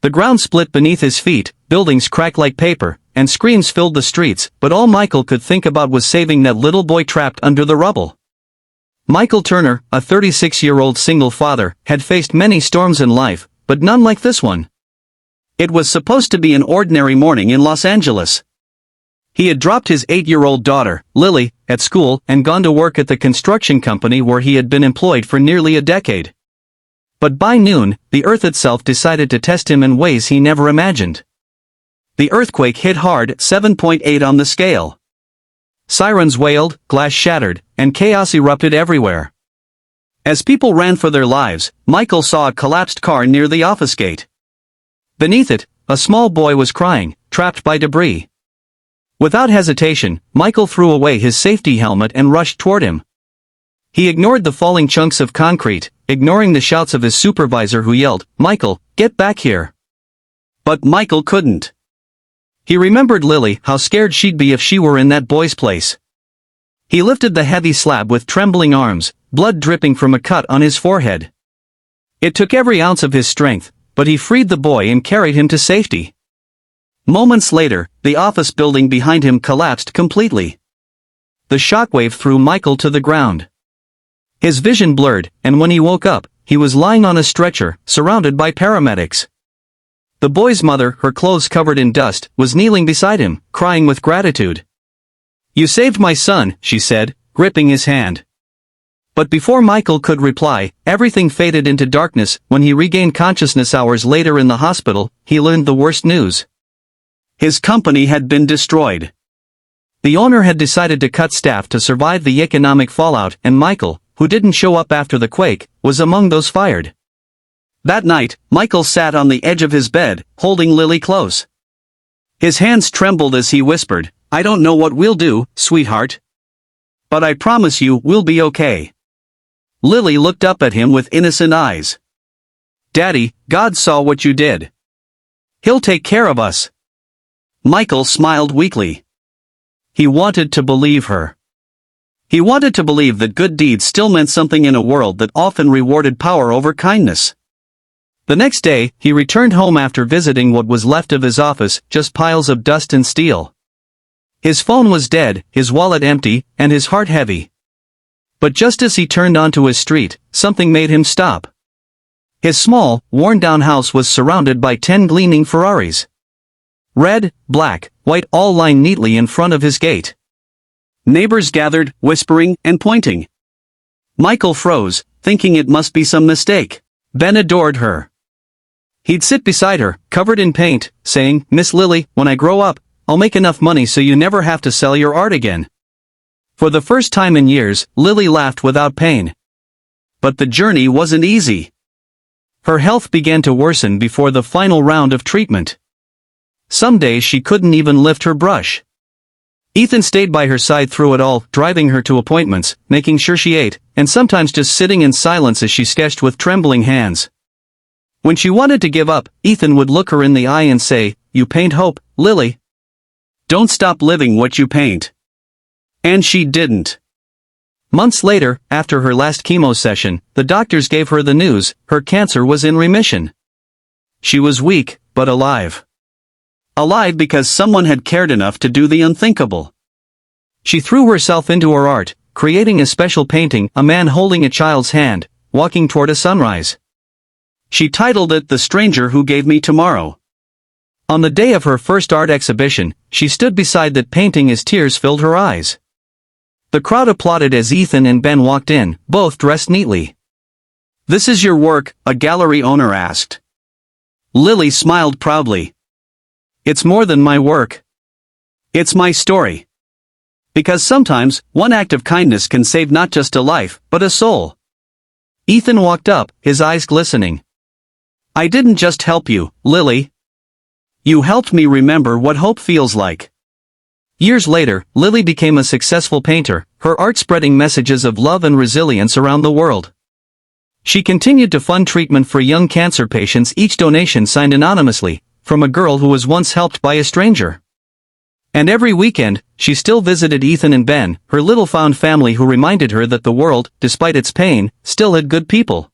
The ground split beneath his feet, buildings cracked like paper, and screams filled the streets, but all Michael could think about was saving that little boy trapped under the rubble. Michael Turner, a 36-year-old single father, had faced many storms in life, but none like this one. It was supposed to be an ordinary morning in Los Angeles. He had dropped his 8-year-old daughter, Lily, at school and gone to work at the construction company where he had been employed for nearly a decade. But by noon, the earth itself decided to test him in ways he never imagined. The earthquake hit hard, 7.8 on the scale. Sirens wailed, glass shattered, and chaos erupted everywhere. As people ran for their lives, Michael saw a collapsed car near the office gate. Beneath it, a small boy was crying, trapped by debris. Without hesitation, Michael threw away his safety helmet and rushed toward him. He ignored the falling chunks of concrete, ignoring the shouts of his supervisor who yelled, "Michael, get back here!" But Michael couldn't. He remembered Lily, how scared she'd be if she were in that boy's place. He lifted the heavy slab with trembling arms, blood dripping from a cut on his forehead. It took every ounce of his strength, but he freed the boy and carried him to safety. Moments later, the office building behind him collapsed completely. The shockwave threw Michael to the ground. His vision blurred, and when he woke up, he was lying on a stretcher, surrounded by paramedics. The boy's mother, her clothes covered in dust, was kneeling beside him, crying with gratitude. "You saved my son," she said, gripping his hand. But before Michael could reply, everything faded into darkness. When he regained consciousness hours later in the hospital, he learned the worst news. His company had been destroyed. The owner had decided to cut staff to survive the economic fallout, and Michael, who didn't show up after the quake, was among those fired. That night, Michael sat on the edge of his bed, holding Lily close. His hands trembled as he whispered, "I don't know what we'll do, sweetheart. But I promise you we'll be okay." Lily looked up at him with innocent eyes. "Daddy, God saw what you did. He'll take care of us." Michael smiled weakly. He wanted to believe her. He wanted to believe that good deeds still meant something in a world that often rewarded power over kindness. The next day, he returned home after visiting what was left of his office, just piles of dust and steel. His phone was dead, his wallet empty, and his heart heavy. But just as he turned onto his street, something made him stop. His small, worn-down house was surrounded by 10 gleaming Ferraris. Red, black, white all lined neatly in front of his gate. Neighbors gathered, whispering and pointing. Michael froze, thinking it must be some mistake. Ben adored her. He'd sit beside her, covered in paint, saying, "Miss Lily, when I grow up, I'll make enough money so you never have to sell your art again." For the first time in years, Lily laughed without pain. But the journey wasn't easy. Her health began to worsen before the final round of treatment. Some days she couldn't even lift her brush. Ethan stayed by her side through it all, driving her to appointments, making sure she ate, and sometimes just sitting in silence as she sketched with trembling hands. When she wanted to give up, Ethan would look her in the eye and say, "You paint hope, Lily. Don't stop living what you paint." And she didn't. Months later, after her last chemo session, the doctors gave her the news: her cancer was in remission. She was weak, but alive. Alive because someone had cared enough to do the unthinkable. She threw herself into her art, creating a special painting, a man holding a child's hand, walking toward a sunrise. She titled it "The Stranger Who Gave Me Tomorrow." On the day of her first art exhibition, she stood beside that painting as tears filled her eyes. The crowd applauded as Ethan and Ben walked in, both dressed neatly. "This is your work?" a gallery owner asked. Lily smiled proudly. "It's more than my work. It's my story." Because sometimes, one act of kindness can save not just a life, but a soul. Ethan walked up, his eyes glistening. "I didn't just help you, Lily. You helped me remember what hope feels like." Years later, Lily became a successful painter, her art spreading messages of love and resilience around the world. She continued to fund treatment for young cancer patients, each donation signed anonymously, from a girl who was once helped by a stranger. And every weekend, she still visited Ethan and Ben, her little found family who reminded her that the world, despite its pain, still had good people.